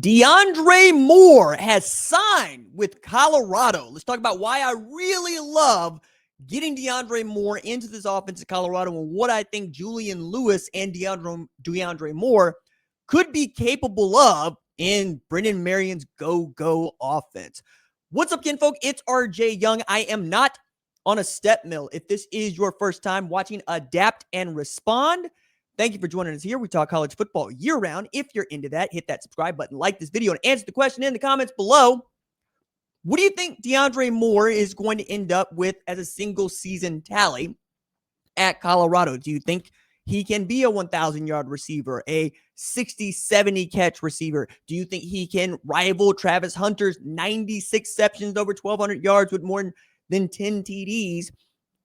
DeAndre Moore has signed with Colorado. Let's talk about why I really love getting DeAndre Moore into this offense at Colorado and what I think Julian Lewis and DeAndre Moore could be capable of in Brennan Marian's go-go offense. What's up, kinfolk? It's RJ Young. I am not on a step mill. If this is your first time watching Adapt and Respond, thank you for joining us here. We talk college football year-round. If you're into that, hit that subscribe button, like this video, and answer the question in the comments below. What do you think DeAndre Moore is going to end up with as a single-season tally at Colorado? Do you think he can be a 1,000-yard receiver, a 60, 70-catch receiver? Do you think he can rival Travis Hunter's 96 receptions over 1,200 yards with more than 10 TDs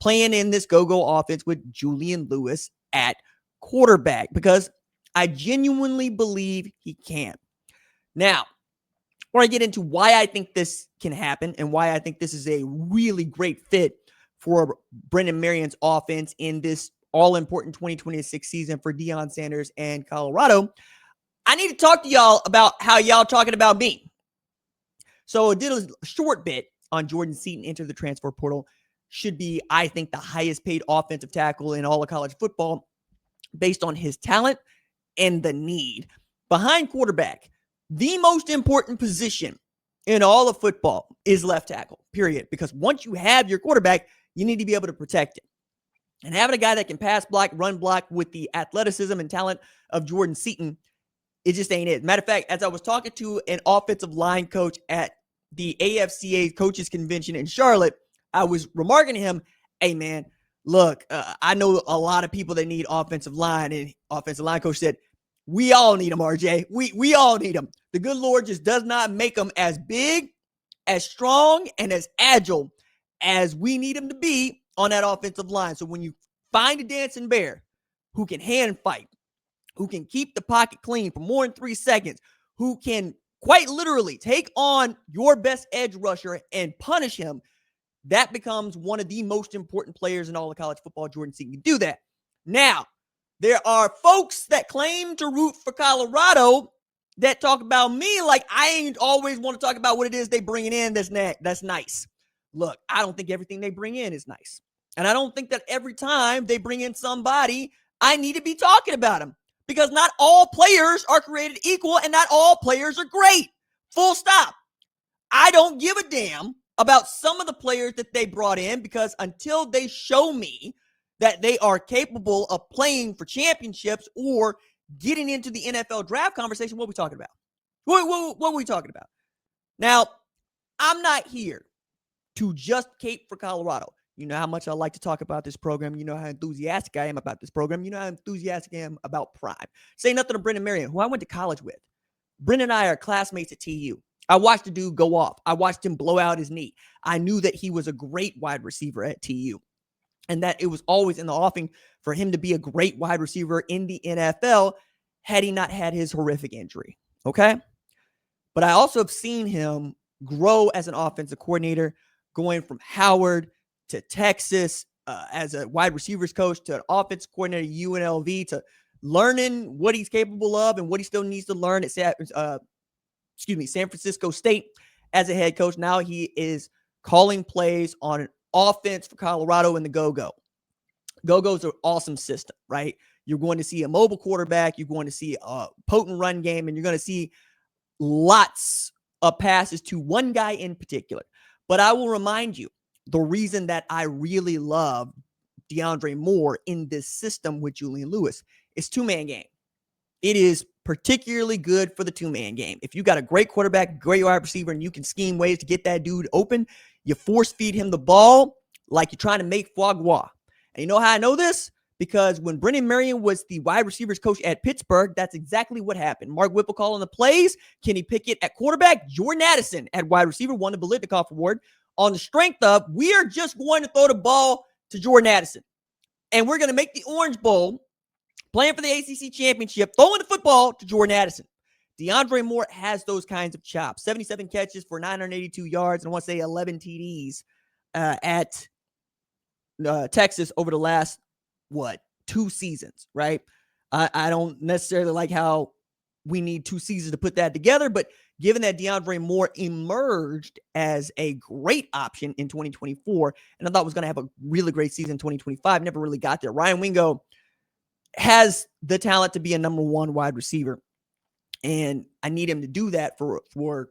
playing in this go-go offense with Julian Lewis at quarterback? Because I genuinely believe he can. Now, before I get into why I think this can happen and why I think this is a really great fit for Brennan Marian's offense in this all-important 2026 season for Deion Sanders and Colorado, I need to talk to y'all about how y'all talking about me. So I did a short bit on Jordan Seaton enter the transfer portal. Should be, I think, the highest paid offensive tackle in all of college football based on his talent and the need. Behind quarterback, the most important position in all of football is left tackle, period. Because once you have your quarterback, you need to be able to protect him. And having a guy that can pass block, run block with the athleticism and talent of Jordan Seaton, it just ain't it. Matter of fact, as I was talking to an offensive line coach at the AFCA coaches convention in Charlotte, I was remarking to him, hey man, look, I know a lot of people that need offensive line, and offensive line coach said, we all need them, RJ. We all need them. The good Lord just does not make them as big, as strong, and as agile as we need them to be on that offensive line. So when you find a dancing bear who can hand fight, who can keep the pocket clean for more than 3 seconds, who can quite literally take on your best edge rusher and punish him, that becomes one of the most important players in all of college football. Jordan Seaton can do that. Now, there are folks that claim to root for Colorado that talk about me like I ain't always want to talk about what it is they bringing in that's nice. Look, I don't think everything they bring in is nice. And I don't think that every time they bring in somebody, I need to be talking about them. Because not all players are created equal and not all players are great. Full stop. I don't give a damn about some of the players that they brought in, because until they show me that they are capable of playing for championships or getting into the NFL draft conversation, what are we talking about? What are we talking about? Now, I'm not here to just cape for Colorado. You know how much I like to talk about this program. You know how enthusiastic I am about this program. You know how enthusiastic I am about Prime. Say nothing to Brennan Marian, who I went to college with. Brennan and I are classmates at TU. I watched the dude go off. I watched him blow out his knee. I knew that he was a great wide receiver at TU, and that it was always in the offing for him to be a great wide receiver in the NFL had he not had his horrific injury, okay? But I also have seen him grow as an offensive coordinator, going from Howard to Texas as a wide receivers coach to an offensive coordinator at UNLV, to learning what he's capable of and what he still needs to learn at San Francisco State as a head coach. Now he is calling plays on an offense for Colorado in the go-go. Go-go's an awesome system, right? You're going to see a mobile quarterback. You're going to see a potent run game, and you're going to see lots of passes to one guy in particular. But I will remind you, the reason that I really love DeAndre Moore in this system with Julian Lewis is two-man game. It is particularly good for the two-man game. If you got a great quarterback, great wide receiver, and you can scheme ways to get that dude open, you force feed him the ball like you're trying to make foie gras. And you know how I know this? Because when Brennan Marian was the wide receivers coach at Pittsburgh, that's exactly what happened. Mark Whipple calling the plays, Kenny Pickett at quarterback, Jordan Addison at wide receiver won the Biletnikoff Award on the strength of, we are just going to throw the ball to Jordan Addison. And we're going to make the Orange Bowl, playing for the ACC championship, throwing the football to Jordan Addison. DeAndre Moore has those kinds of chops. 77 catches for 982 yards, and I want to say 11 TDs at Texas over the last, 2 seasons, right? I don't necessarily like how we need 2 seasons to put that together. But given that DeAndre Moore emerged as a great option in 2024, and I thought was going to have a really great season in 2025, never really got there. Ryan Wingo has the talent to be a number 1 wide receiver, and I need him to do that for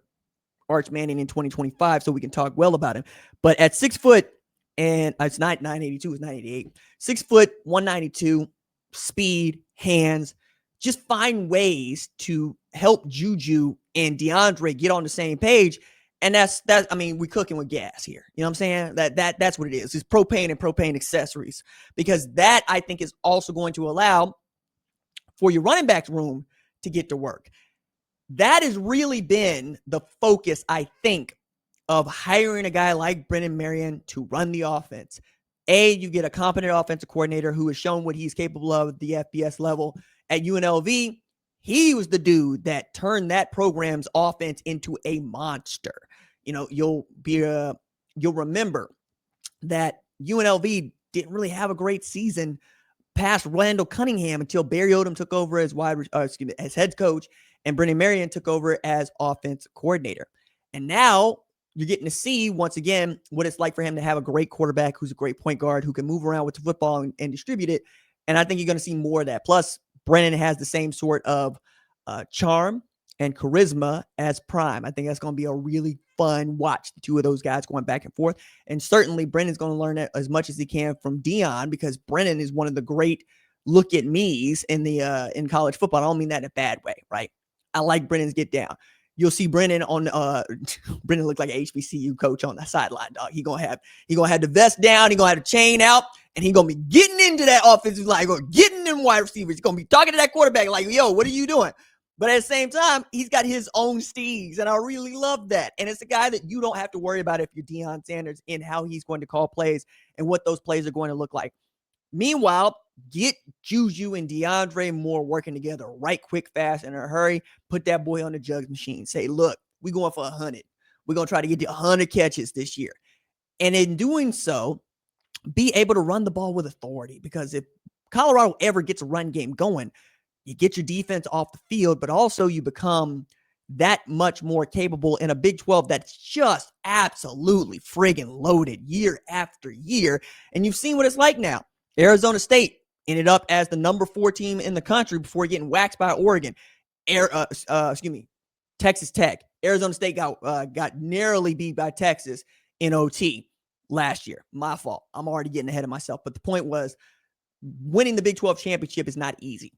Arch Manning in 2025 so we can talk well about him. But at 6 foot, and it's not 982, it's 988. 6 foot, 192, speed, hands. Just find ways to help Juju and DeAndre get on the same page. And that's I mean, we're cooking with gas here. You know what I'm saying? That's what it is. It's propane and propane accessories. Because that, I think, is also going to allow for your running back room to get to work. That has really been the focus, I think, of hiring a guy like Brennan Marian to run the offense. You get a competent offensive coordinator who has shown what he's capable of at the FBS level. At UNLV, he was the dude that turned that program's offense into a monster. You know, you'll remember that UNLV didn't really have a great season past Randall Cunningham until Barry Odom took over as as head coach, and Brennan Marian took over as offensive coordinator. And now you're getting to see, once again, what it's like for him to have a great quarterback who's a great point guard, who can move around with the football and distribute it. And I think you're going to see more of that. Plus, Brennan has the same sort of charm and charisma as Prime. I think that's going to be a really fun watch, the two of those guys going back and forth. And certainly Brennan's going to learn as much as he can from Deion, because Brennan is one of the great look at me's in college football. I don't mean that in a bad way, right? I like Brennan's get down. You'll see Brennan on Brennan look like an HBCU coach on the sideline, dog. He gonna have the vest down, he gonna have the chain out, and he gonna be getting into that offensive line, getting in wide receivers. He's gonna be talking to that quarterback like, yo, what are you doing? But at the same time, he's got his own steez, and I really love that. And it's a guy that you don't have to worry about if you're Deion Sanders in how he's going to call plays and what those plays are going to look like. Meanwhile, get Juju and DeAndre Moore working together right quick, fast, in a hurry. Put that boy on the jugs machine. Say, look, we're going for 100. We're going to try to get to 100 catches this year. And in doing so, be able to run the ball with authority. Because if Colorado ever gets a run game going, you get your defense off the field, but also you become that much more capable in a Big 12 that's just absolutely friggin' loaded year after year. And you've seen what it's like now. Arizona State ended up as the number 4 team in the country before getting waxed by Oregon. Texas Tech. Arizona State got narrowly beat by Texas in OT last year. My fault. I'm already getting ahead of myself. But the point was, winning the Big 12 championship is not easy.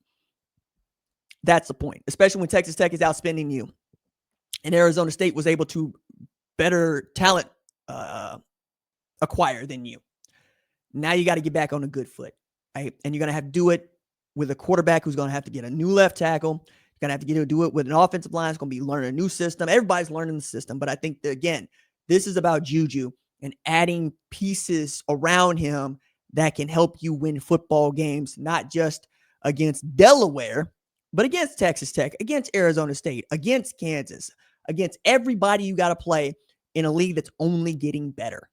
That's the point, especially when Texas Tech is outspending you. And Arizona State was able to better talent acquire than you. Now you got to get back on a good foot, right? And you're going to have to do it with a quarterback who's going to have to get a new left tackle. You're going to have to do it with an offensive line. It's going to be learning a new system. Everybody's learning the system. But I think that, again, this is about Juju and adding pieces around him that can help you win football games, not just against Delaware, but against Texas Tech, against Arizona State, against Kansas, against everybody you got to play in a league that's only getting better.